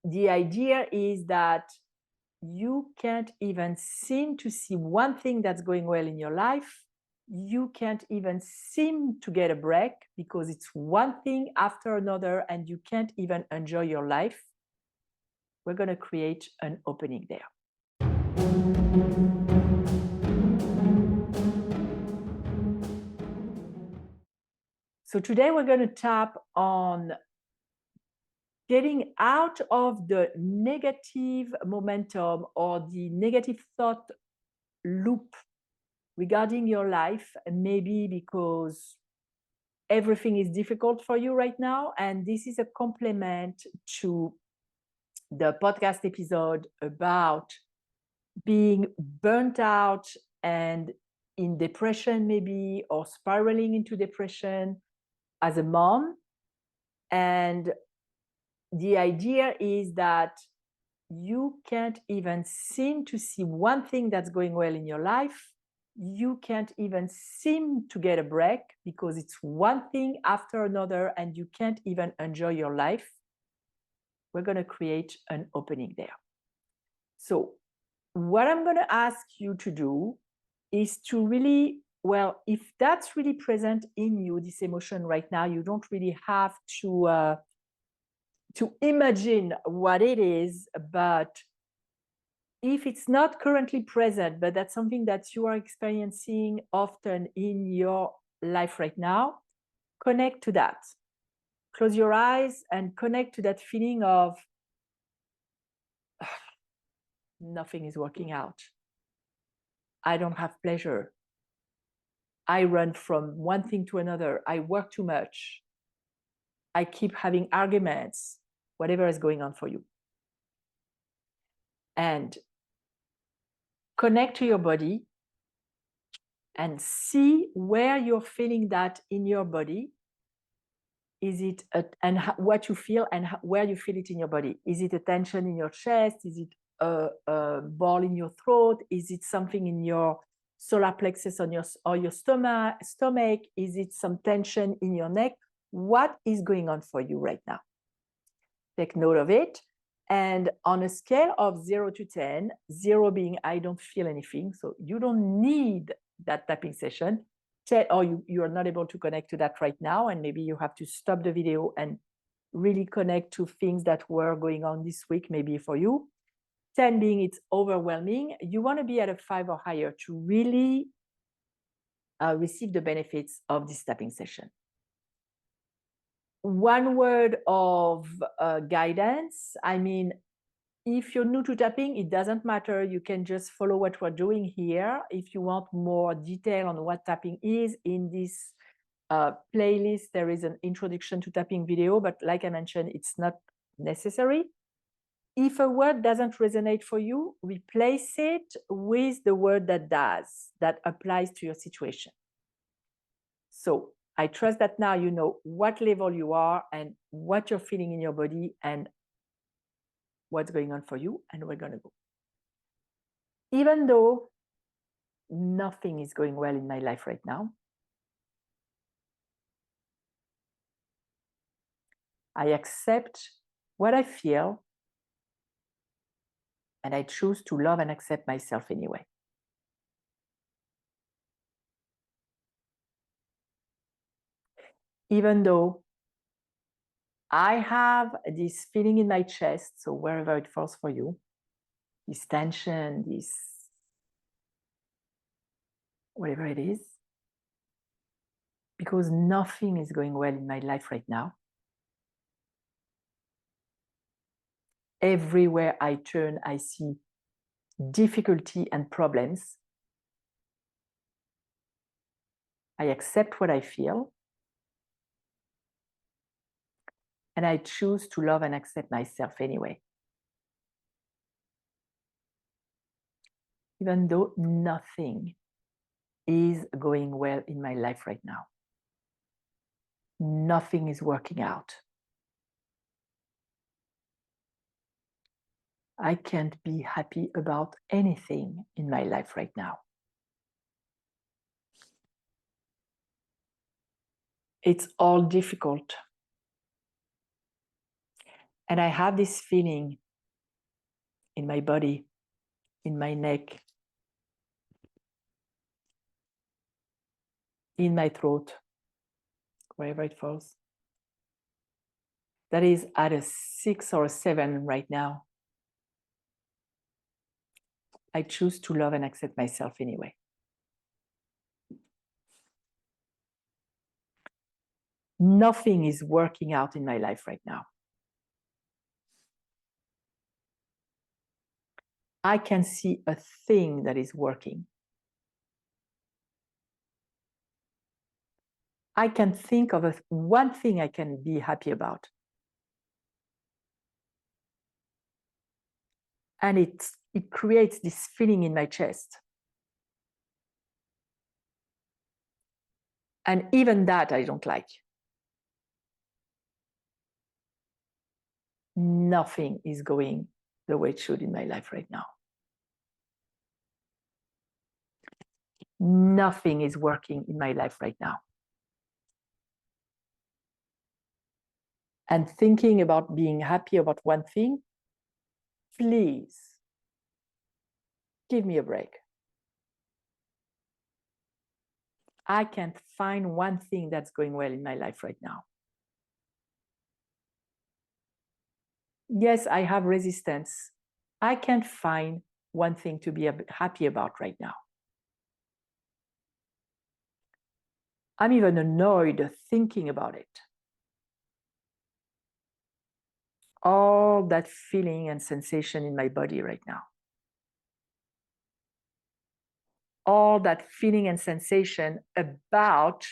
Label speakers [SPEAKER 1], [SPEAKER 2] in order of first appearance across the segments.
[SPEAKER 1] the idea is that you can't even seem to see one thing that's going well in your life. You can't even seem to get a break because it's one thing after another and you can't even enjoy your life. We're going to create an opening there. So today we're going to tap on getting out of the negative momentum or the negative thought loop regarding your life, maybe because everything is difficult for you right now. And this is a complement to the podcast episode about being burnt out and in depression, maybe, or spiraling into depression as a mom. And the idea is that you can't even seem to see one thing that's going well in your life. You can't even seem to get a break because it's one thing after another and you can't even enjoy your life. We're going to create an opening there. So what I'm going to ask you to do is to really, well, if that's really present in you, this emotion right now, you don't really have to imagine what it is, but if it's not currently present, but that's something that you are experiencing often in your life right now, connect to that. Close your eyes and connect to that feeling of nothing is working out. I don't have pleasure. I run from one thing to another. I work too much. I keep having arguments, whatever is going on for you. And connect to your body and see where you're feeling that in your body. Is it what you feel and where you feel it in your body? Is it a tension in your chest? Is it a ball in your throat? Is it something in your solar plexus on your stomach? Is it some tension in your neck? What is going on for you right now? Take note of it. And on a scale of 0 to 10, 0 being I don't feel anything, so you don't need that tapping session, 10, or you are not able to connect to that right now, and maybe you have to stop the video and really connect to things that were going on this week, maybe for you. 10 being it's overwhelming. You want to be at a 5 or higher to really receive the benefits of this tapping session. One word of guidance. I mean, if you're new to tapping, it doesn't matter. You can just follow what we're doing here. If you want more detail on what tapping is, in this playlist, there is an introduction to tapping video, but like I mentioned, it's not necessary. If a word doesn't resonate for you, replace it with the word that does, that applies to your situation. So I trust that now you know what level you are and what you're feeling in your body and what's going on for you, and we're going to go. Even though nothing is going well in my life right now, I accept what I feel and I choose to love and accept myself anyway. Even though I have this feeling in my chest, so wherever it falls for you, this tension, this whatever it is, because nothing is going well in my life right now. Everywhere I turn, I see difficulty and problems. I accept what I feel, and I choose to love and accept myself anyway. Even though nothing is going well in my life right now. Nothing is working out. I can't be happy about anything in my life right now. It's all difficult. And I have this feeling in my body, in my neck, in my throat, wherever it falls. That is at a 6 or a 7 right now. I choose to love and accept myself anyway. Nothing is working out in my life right now. I can see a thing that is working. I can think of one thing I can be happy about. And it creates this feeling in my chest. And even that I don't like. Nothing is going the way it should in my life right now. Nothing is working in my life right now. And thinking about being happy about one thing, please give me a break. I can't find one thing that's going well in my life right now. Yes, I have resistance. I can't find one thing to be happy about right now. I'm even annoyed thinking about it. All that feeling and sensation in my body right now. All that feeling and sensation about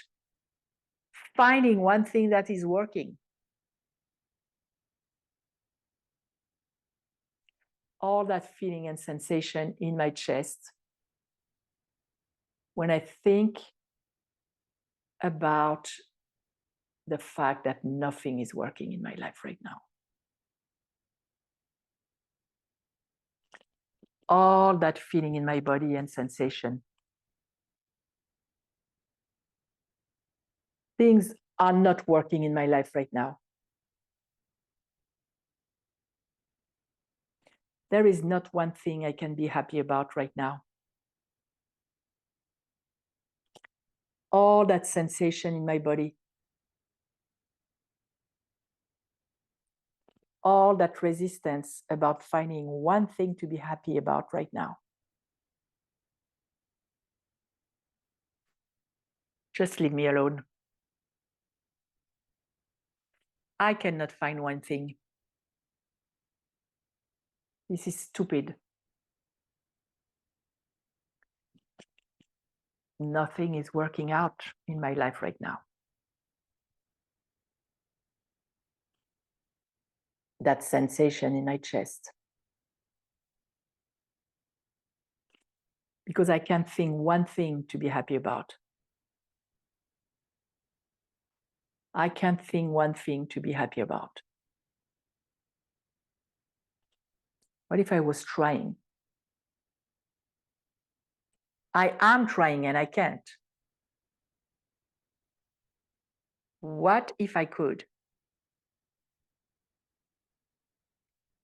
[SPEAKER 1] finding one thing that is working. All that feeling and sensation in my chest when I think about the fact that nothing is working in my life right now. All that feeling in my body and sensation. Things are not working in my life right now. There is not one thing I can be happy about right now. All that sensation in my body. All that resistance about finding one thing to be happy about right now. Just leave me alone. I cannot find one thing. This is stupid. Nothing is working out in my life right now. That sensation in my chest. Because I can't think one thing to be happy about. I can't think one thing to be happy about. What if I was trying? I am trying and I can't. What if I could?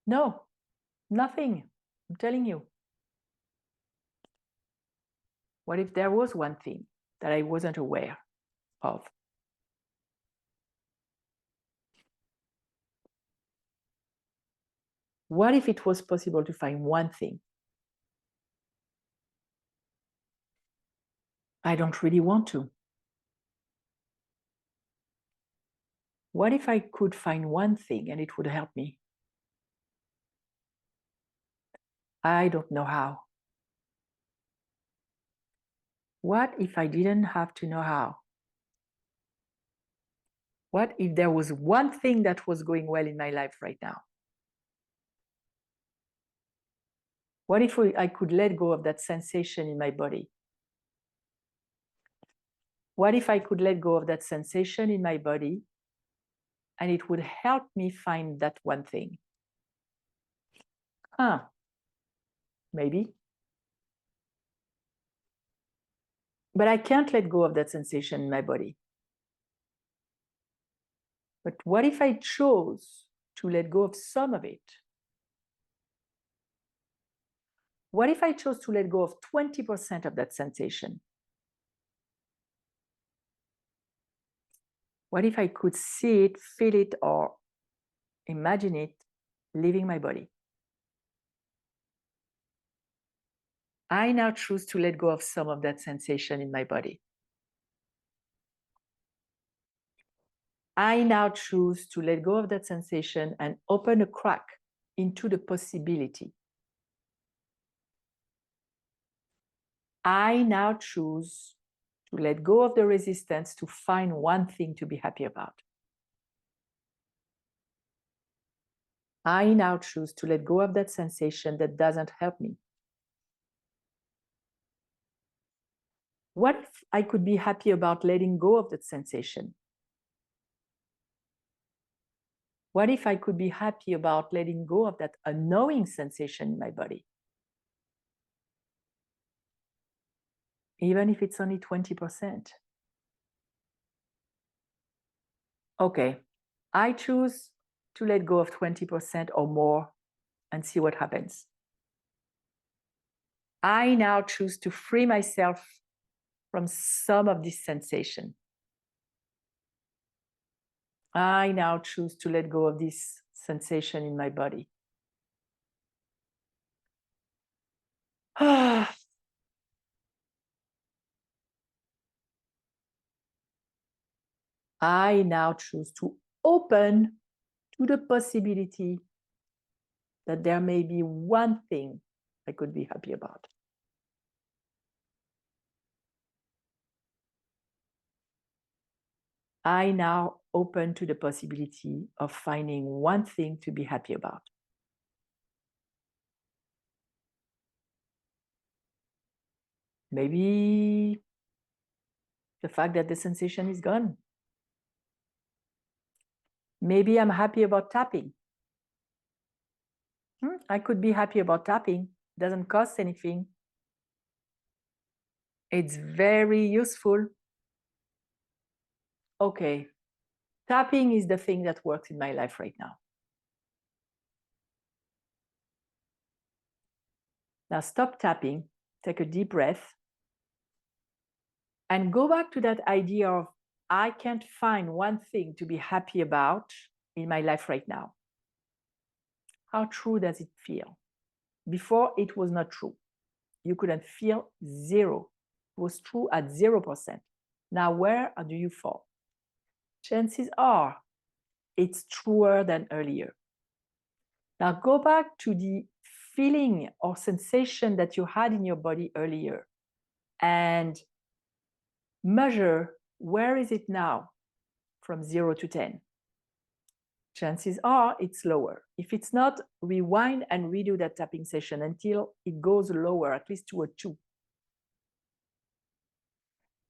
[SPEAKER 1] No, nothing. I'm telling you. What if there was one thing that I wasn't aware of? What if it was possible to find one thing? I don't really want to. What if I could find one thing and it would help me? I don't know how. What if I didn't have to know how? What if there was one thing that was going well in my life right now? What if I could let go of that sensation in my body? What if I could let go of that sensation in my body and it would help me find that one thing? Maybe. But I can't let go of that sensation in my body. But what if I chose to let go of some of it? What if I chose to let go of 20% of that sensation? What if I could see it, feel it, or imagine it leaving my body? I now choose to let go of some of that sensation in my body. I now choose to let go of that sensation and open a crack into the possibility. I now choose to let go of the resistance to find one thing to be happy about. I now choose to let go of that sensation that doesn't help me. What if I could be happy about letting go of that sensation? What if I could be happy about letting go of that annoying sensation in my body? Even if it's only 20%. Okay, I choose to let go of 20% or more and see what happens. I now choose to free myself from some of this sensation. I now choose to let go of this sensation in my body. I now choose to open to the possibility that there may be one thing I could be happy about. I now open to the possibility of finding one thing to be happy about. Maybe the fact that the sensation is gone. Maybe I'm happy about tapping. I could be happy about tapping. It doesn't cost anything. It's very useful. Okay, tapping is the thing that works in my life right now. Now stop tapping, take a deep breath, and go back to that idea of I can't find one thing to be happy about in my life right now. How true does it feel? Before, it was not true. You couldn't feel zero. It was true at 0%. Now, where do you fall? Chances are it's truer than earlier. Now, go back to the feeling or sensation that you had in your body earlier and measure where is it now from 0 to 10. Chances are it's lower. If it's not, rewind and redo that tapping session until it goes lower, at least to a 2.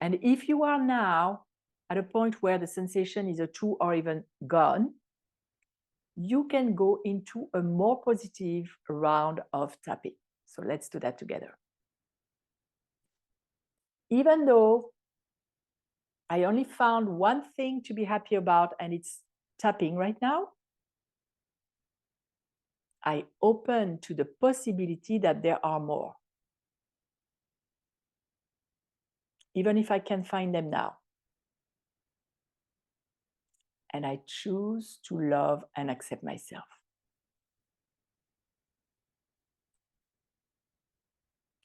[SPEAKER 1] And if you are now at a point where the sensation is a 2 or even gone, you can go into a more positive round of tapping. So let's do that together. Even though I only found one thing to be happy about, and it's tapping right now, I open to the possibility that there are more, even if I can't find them now. And I choose to love and accept myself.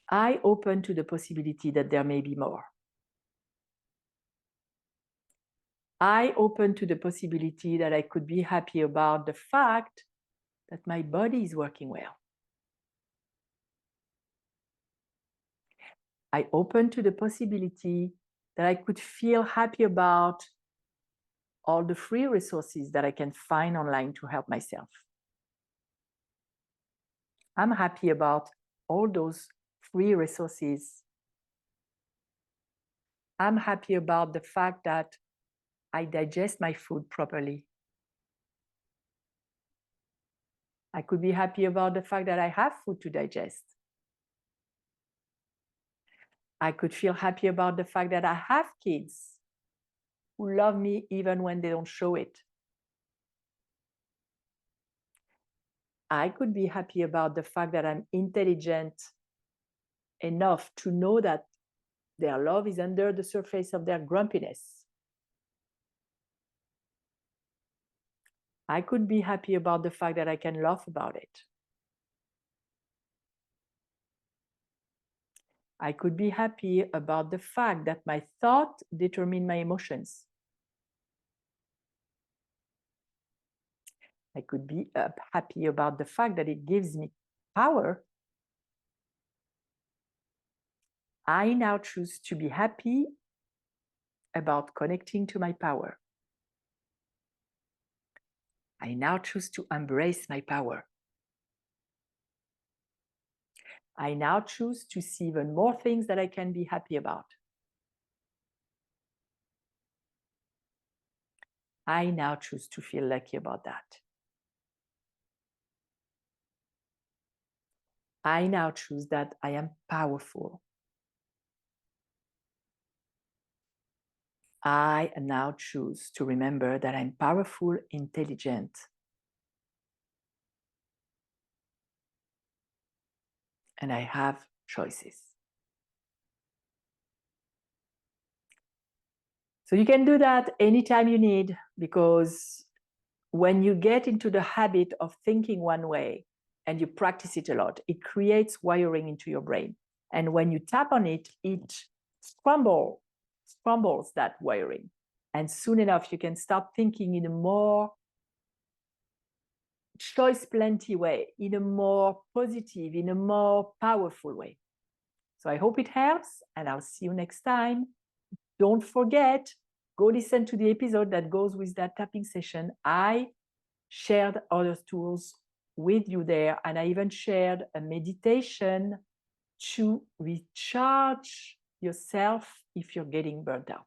[SPEAKER 1] I open to the possibility that there may be more. I open to the possibility that I could be happy about the fact that my body is working well. I open to the possibility that I could feel happy about all the free resources that I can find online to help myself. I'm happy about all those free resources. I'm happy about the fact that I digest my food properly. I could be happy about the fact that I have food to digest. I could feel happy about the fact that I have kids who love me even when they don't show it. I could be happy about the fact that I'm intelligent enough to know that their love is under the surface of their grumpiness. I could be happy about the fact that I can laugh about it. I could be happy about the fact that my thought determine my emotions. I could be happy about the fact that it gives me power. I now choose to be happy about connecting to my power. I now choose to embrace my power. I now choose to see even more things that I can be happy about. I now choose to feel lucky about that. I now choose that I am powerful. I now choose to remember that I'm powerful, intelligent, and I have choices. So you can do that anytime you need, because when you get into the habit of thinking one way and you practice it a lot, it creates wiring into your brain. And when you tap on it, it scrambles that wiring. And soon enough, you can start thinking in a more choice plenty way, in a more positive, in a more powerful way. So I hope it helps, and I'll see you next time. Don't forget, go listen to the episode that goes with that tapping session. I shared other tools with you there, and I even shared a meditation to recharge yourself if you're getting burnt out.